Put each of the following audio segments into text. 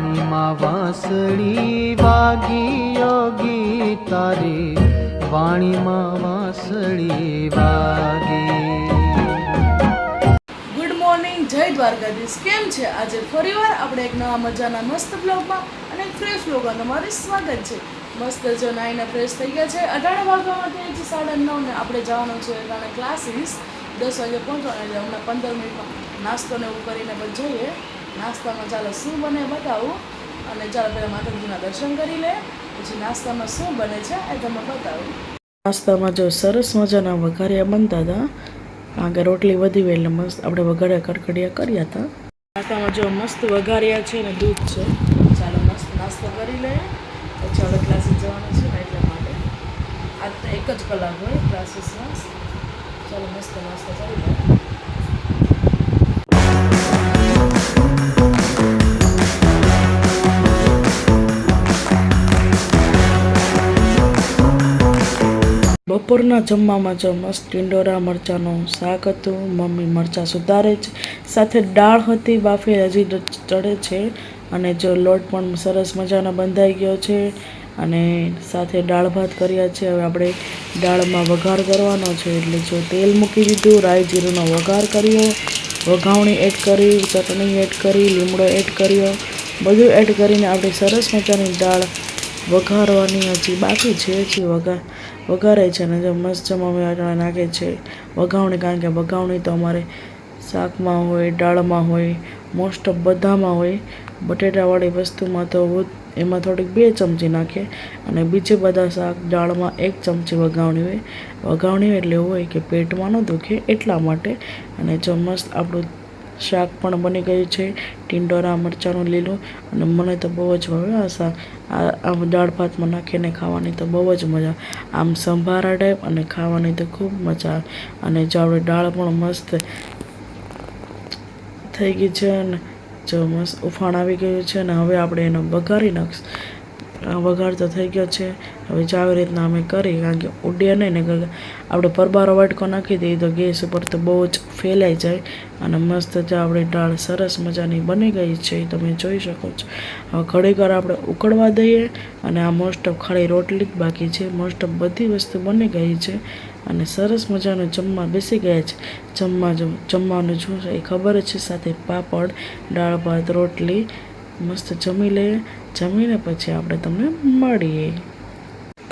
વાણીમાં વાંસળી વાગી યોગી તારી વાણીમાં વાંસળી વાગી. ગુડ મોર્નિંગ, જય દ્વારકાધીશ. કેમ છે? આજે ફરીવાર આપણે એક નવા મજાના મસ્ત બ્લોગમાં અને એક ફ્રેશ બ્લોગમાં તમારું સ્વાગત છે. મસ્ત જો નાઈને ફ્રેશ થઈ ગયા છે. 18 વાગ્યામાં થઈ છે 9:30 ને આપણે જવાનું છે એટલે ક્લાસીસ 10 વાગે પહોંચવાનું. એટલે હમણાં 15 મિનિટમાં નાસ્તો ને એવું કરીને પછી જઈએ. નાસ્તામાં ચાલો શું બને બતાવું, અને ચાલો પહેલાં માતાજીના દર્શન કરી લે, પછી નાસ્તામાં શું બને છે એ તમને બતાવું. નાસ્તામાં જો સરસ મજાના વઘારિયા બનતા હતા, કારણ કે રોટલી વધી હોય એટલે મસ્ત આપણે વઘારિયા કડકડિયા કર્યા હતા. નાસ્તામાં જો મસ્ત વઘારિયા છે ને દૂધ છે. ચાલો મસ્ત નાસ્તો કરી લઈએ, પછી આપણે ક્લાસીસ જવાનું છે ને એટલા માટે. આજ તો 1 જ કલાક હોય ક્લાસીસમાં. ચાલો મસ્ત નાસ્તો કરી લઈએ. બપોરના જમવામાં જો મસ્ત ટિંડોરા મરચાંનું શાક હતું. મમ્મી મરચાં સુધારે છે, સાથે દાળ હતી બાફી હજી ચડે છે, અને જો લોટ પણ સરસ મજાનો બંધાઈ ગયો છે, અને સાથે દાળ ભાત કર્યા છે. હવે આપણે દાળમાં વઘાર કરવાનો છે, એટલે જો તેલ મૂકી દીધું, રાઈ જીરુંનો વઘાર કર્યો, વઘાવણી એડ કરી, ચટણી એડ કરી, લીમડો એડ કર્યો, બધું એડ કરીને આપણે સરસ મજાની દાળ વઘારવાની હજી બાકી છે. હજી વઘારે છે, અને જો મસ્ત મમ્મી નાખે છે વઘાવણી, કારણ કે વઘાવણી તો અમારે શાકમાં હોય, દાળમાં હોય, મોસ્ટ ઓફ બધામાં હોય. બટેટાવાળી વસ્તુમાં તો એમાં થોડીક 2 ચમચી નાખે, અને બીજે બધા શાક દાળમાં 1 ચમચી વઘાવણી હોય. વઘાવણી એટલે એવું હોય કે પેટમાં ન દુખે એટલા માટે. અને જો મસ્ત આપણું શાક પણ બની ગયું છે, ટિંડોરા મરચાંનું લીલું, અને મને તો બહુ જ ભાવે આ શાક. આમ દાળ ભાતમાં નાખીને ખાવાની તો બહુ જ મજા, આમ સંભારા ટાઈપ, અને ખાવાની તો ખૂબ મજા આવે. અને જો આપણે દાળ પણ મસ્ત થઈ ગઈ છે, અને જો મસ્ત ઉફાણ આવી ગયું છે, અને હવે આપણે એનો વઘારી નાખીશું. વઘાર તો થઈ ગયો છે. હવે જો આવી રીતના અમે કરી, કારણ કે ઉડે નહીં ને, આપણે પરબારો વાટકો નાખી દઈએ તો ગેસ ઉપર તો બહુ જ ફેલાઈ જાય. અને મસ્ત જો આપણી દાળ સરસ મજાની બની ગઈ છે, તમે જોઈ શકો છો. હવે ઘડીક વાર આપણે ઉકળવા દઈએ, અને આ મોસ્ટ ઓફ ખાલી રોટલી જ બાકી છે. મોસ્ટ ઓફ બધી વસ્તુ બની ગઈ છે, અને સરસ મજાનું જમવા બેસી ગયા છે. જમવાનું શું છે એ ખબર જ છે, સાથે પાપડ, દાળ ભાત, રોટલી મસ્ત જમી લઈએ. જમીને પછી આપણે તમને મળીએ.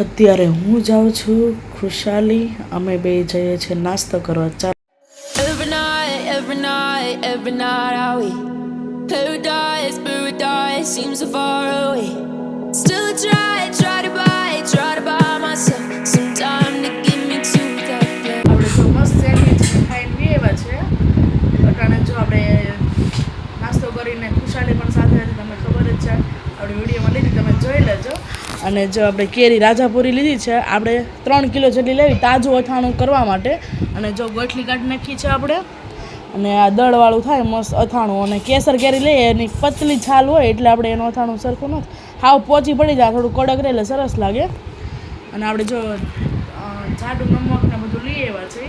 અત્યારે હું જાઉં છું ખુશાલી, અમે બે જઈએ છીએ નાસ્તો કરવા. Every night are we paradise seems so far away. Still I try to buy myself some time to get me to that place. આપણે તો મસ્ત સેન્ડવિચ ખાઈને બી આવ્યા છે. અટાણે જો આપણે નાસ્તો કરીને ખુશાલી પણ સાથે હતી, તમને ખબર જ છે, આપણે વિડીયોમાં લીધી, તમે જોઈ લેજો. અને જો આપણે કેરી રાજાપુરી લીધી છે, આપણે 3 કિલો જેટલી લેવી તાજું અથાણું કરવા માટે. અને જો ગોઠલી કાઢી નાખી છે આપણે, અને આ દળવાળું થાય મસ્ત અથાણું. અને કેસર કેરી લઈએ, એની પતલી છાલ હોય એટલે આપણે એનું અથાણું સરખું નથી, હાવ પોચી પડી જાય, થોડું કડક રહે એટલે સરસ લાગે. અને આપણે જો જાડું નમક ને બધું લઈ આવ્યા છે.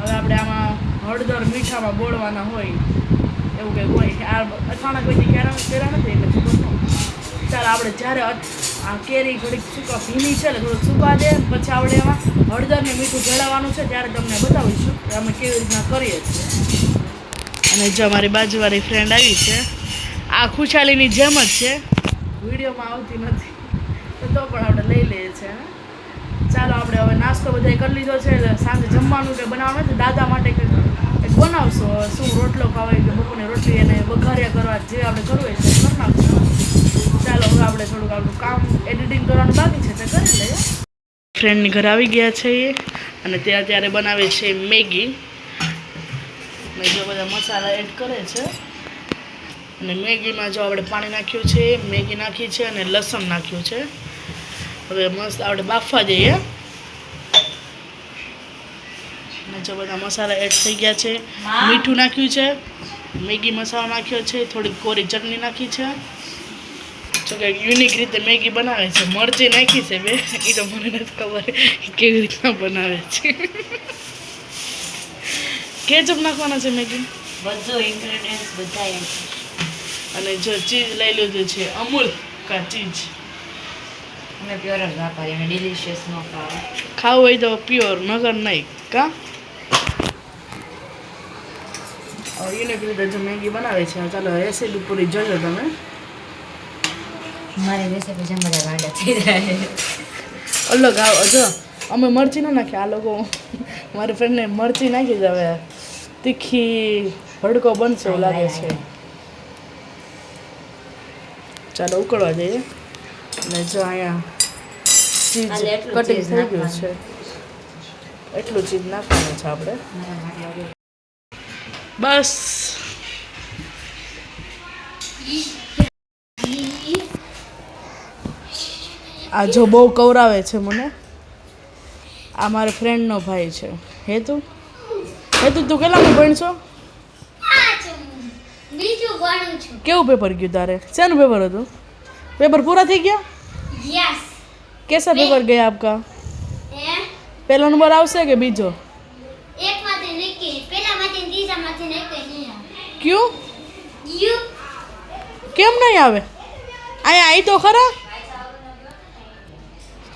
હવે આપણે આમાં હળદર મીઠામાં બોળવાના હોય એવું કંઈક હોય. આ અથાણા કોઈથી કર્યા નથી એટલે ખબર ન. ચાલો આપણે જ્યારે આ કેરી થોડીક ભીની છે એટલે થોડુંક સૂકા દે, પછી આપણે એમાં હળદર ને મીઠું ભેળવવાનું છે, ત્યારે તમને બતાવીશું કે અમે કેવી રીતના કરીએ છીએ. અને જો અમારી બાજુવાળી ફ્રેન્ડ આવી છે, આ ખુશાલીની જેમ જ છે, વિડીયોમાં આવતી નથી તો પણ આપણે લઈ લઈએ છીએ. ચાલો આપણે હવે નાસ્તો બધાય કરી લીધો છે, એટલે સાંજે જમવાનું કંઈ બનાવવાનું નથી. દાદા માટે કંઈક બનાવશો, શું રોટલો ખાવાય કે બપોરની રોટલી, એને વઘારિયા કરવા જે આપણે કરવું હોય છે કરી નાખશું. ચાલો હવે આપણે થોડુંક આપણું કામ એડિટિંગ કરવાનું બાકી છે તે કરી લઈએ. ફ્રેન્ડની ઘરે આવી ગયા છે એ, અને ત્યારે બનાવે છે મેગી. અને જો બધા મસાલા એડ કરે છે, અને મેગીમાં જો આપણે પાણી નાખ્યું છે, મેગી નાખી છે, અને લસણ નાખ્યું છે. હવે મસ્ત આપણે બાફવા દઈએ. અને જો બધા મસાલા એડ થઈ ગયા છે, મીઠું નાખ્યું છે, મેગી મસાલો નાખ્યો છે, થોડીક કોરી ચટણી નાખી છે. જો કે યુનિક રીતે મેગી બનાવે છે, મરચી નાખી છે 2, એ તો મને નથી ખબર કેવી રીતના બનાવે છે. કેચઅપ નાખવાના છે મેગી, બધું ઇન્ગ્રેડિયન્ટ્સ બધા એમ. અને જો ચીઝ લઈ લીધું છે અમૂલ કા ચીઝ. અમે પ્યોર જ વાપરીએ, અમે ડિલિશિયસ ન ખાવા. ખાવું હોય તો પ્યોર, નગર નહીં કા. એને રીતે જો મેગી બનાવે છે. ચાલો રેસીપી પૂરી જોજો તમે. મારી રેસીપી જેમ બધા ગાંડા થઈ જાય. અલગ આવો જો અમે મરચી ના નાખીએ. આ લોકો મારી ફ્રેન્ડને મરચી નાખી જ હવે તીખી ભડકો બનશે એવું લાગે છે. ચાલો ઉકળવા જઈએ. અને જો અહીંયા ચીઝ હાલે એટલું કટિંગ cheese થઈ ગયું છે. એટલું ચીઝ નાખવાનું છે આપણે. બસ આ જો બહુ કવરાવે છે મને. આ મારા ફ્રેન્ડનો ભાઈ છે. હેતુ તું કેટલામાં ભણશો? બીજું ભણું છું. કેવું પેપર ગયું તારે? શેનું પેપર હતું? પેપર પૂરા થઈ ગયા? યસ. कैसा पेपर गया आपका? पहला नंबर આવશે કે બીજો? એકમાંથી નક્કી. પહેલામાંથી ને ત્રીજામાંથી નક્કી નહીં આવે. ક્યું? યુ કેમ નહીં આવે? અહીંયા આવી તો ખરા.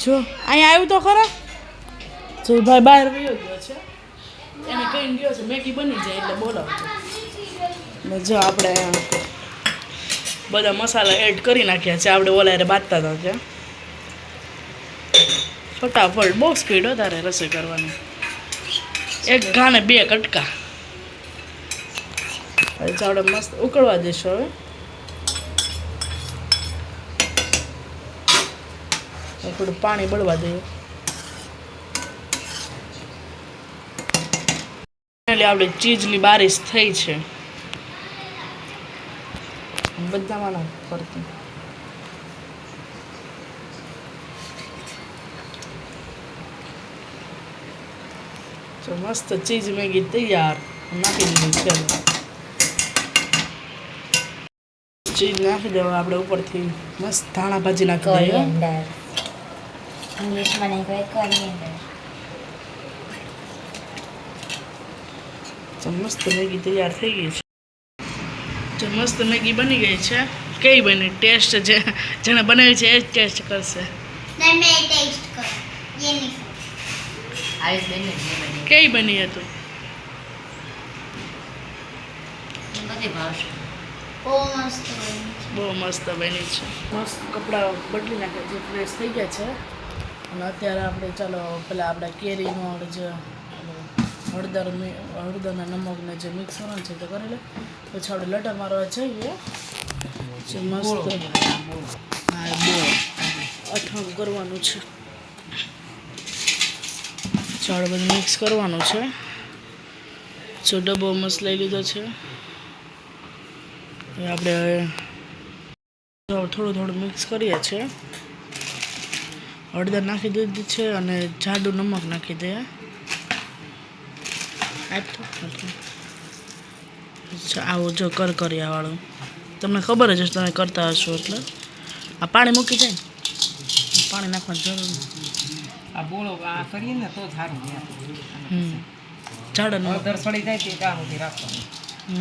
જો અહીંયા આવ્યું તો ખરા. જો ભાઈ બહાર ગયો છે. એને કહીને ગયો છે મેગી બની જાય એટલે બોલાવજો. ને જો આપણે બધા મસાલા એડ કરી નાખ્યા છે. આપણે ઓલારે બાંધતા હતા ત્યાં. ફટાફટ બહુ સ્પીડ હો તારે રસોઈ કરવાની. એક ઘાને 2 કટકા. હવે ચાવડે મસ્ત ઉકળવા દેશો. હવે થોડું પાણી બળવા દઈએ. એટલે આપણે ચીઝની બારીશ થઈ છે. બધામાં ના ફરતી. તો મસ્ત ચીઝ મેગી તૈયાર. નાખી દીધી છે. ચીઝ નાખી દેવા આપણે ઉપરથી. મસ્ત ધાણા ભાજી નાખી દઈએ. કોરિએન્ડર. ઇંગ્લિશમાં નહીં કહે કોરિએન્ડર. તો મસ્ત મેગી તૈયાર થઈ ગઈ છે. જો મસ્ત મેગી બની ગઈ છે. કઈ બની? ટેસ્ટ જેને બનાવી છે એ જ ટેસ્ટ કરશે. ના મેં ટેસ્ટ કર. ये नहीं આયુષ બેન ને બની. કઈ બની હતું? બધી ભાવશે. ओ मस्त बनी છે. બહુ મસ્ત બની છે. મસ્ત કપડાં બદલી નાખ્યા છે. ફ્રેશ થઈ ગયા છે. અને અત્યારે આપણે ચાલો પેલા આપણે કેરીનો જે હળદરના નમકને જે મિક્સ કરવાનું છે તે કરી લે. પછી આપણે લટર મારવા જઈએ. જે મસ્ત હા બહુ અથાણું કરવાનું છે. ચાળ બધું મિક્સ કરવાનું છે. જો ડબ્બો મસ્ત લઈ લીધો છે. એ આપણે હવે થોડું મિક્સ કરીએ છીએ. હળદર નાખી દીધી છે અને જાડું નમક નાખી દઈએ. આવું જો કરકરિયાવાળું. તમને ખબર જ હશે, તમે કરતા હશો એટલે. આ પાણી મૂકી જાય. પાણી નાખવાની જરૂર નથી. આ બોલો આ કરીએ ને તો સારું જાડા હળદર સડી જાય તે ત્યાં સુધી રાખવાનું.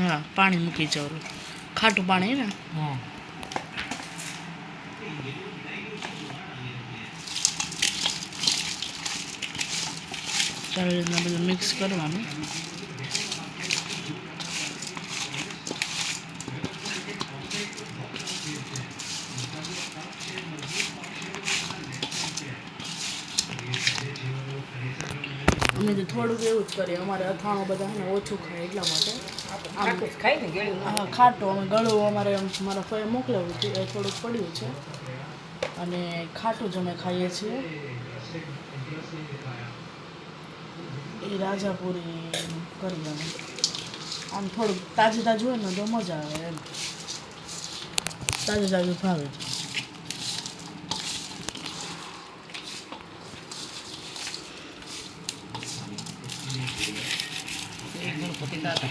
હા પાણી મૂકી જવું. ખાટું પાણી ને. હા સારી રીતના બધું મિક્સ કરવાનું. અમે તો થોડુંક એવું જ કરીએ. અમારે અથાણું બધા છે ને ઓછું ખાય એટલા માટે. આખું જ ખાય ને ગળ્યું ના. હા ખાટું અમે ગળું અમારે મારા ફોએ મોકલાવ્યું હતું એ થોડુંક પડ્યું છે. અને ખાટું જ અમે ખાઈએ છીએ. એ રાજાપુરી કરી અમે. આમ થોડુંક તાજું હોય ને તો મજા આવે એમ. તાજું ભાવે. ગણપતિ દાદા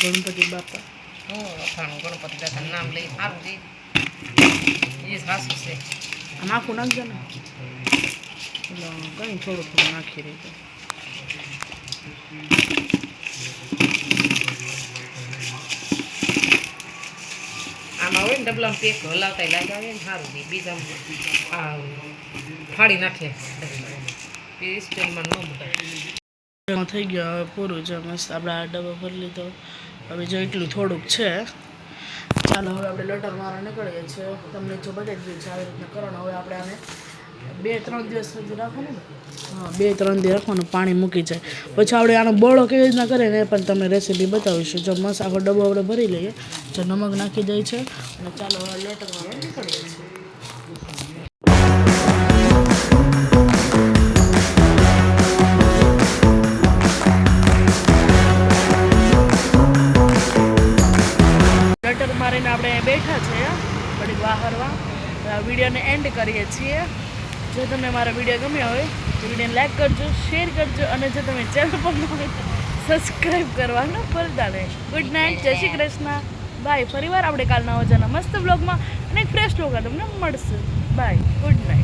ગણપતિ બાપા. અથાણું ગણપતિ દાદા નામ લઈ સારું દઈ એ સાસુ છે. આમ આખું નાખજો ને. એટલે કંઈ થોડું નાખી રહી. ને ડબલામાં પેક હલાવતા લાગ્યા આવે ને સારું નહીં બીજા આ ફાડી નાખે સ્ટીલમાં ન મૂકાય. થઈ ગયો હવે પૂરું છે મસ્ત આપણે આ ડબ્બો ભરી લીધો હવે જો એટલું થોડુંક છે ચાલો હવે આપણે લટર મારવા નીકળીએ છીએ તમને જો બતાવી દીધું છે આવી રીતના કરવાનું હવે આપણે આને 2-3 દિવસ સુધી રાખવાનું ને હા 2-3 દિવસ રાખવાનું પાણી મૂકી જાય પછી આપણે આનો બોળો કેવી રીતના કરે ને એ પણ તમને રેસીપી બતાવીશું જો મસ્ત આખો ડબ્બો આપણે ભરી લઈએ જો નમક નાખી દઈએ છે અને ચાલો હવે લટર મારવા નીકળીએ છીએ લટર મારીને આપણે બેઠા છે થોડીક વાહરવા વિડીયોને એન્ડ કરીએ છીએ જો તમને મારો વિડીયો ગમ્યો હોય તો વિડીયોને લાઈક કરજો શેર કરજો અને જો તમે ચેનલ પર ન હોય તો સબસ્ક્રાઈબ કરવાનું ભૂલતા નહીં. ગુડ નાઇટ, જય શ્રી કૃષ્ણ, બાય. ફરીવાર આપણે કાલના વજાના મસ્ત બ્લોગમાં અને એક ફ્રેશ બ્લોગ તમને મળશે. Bye, good night.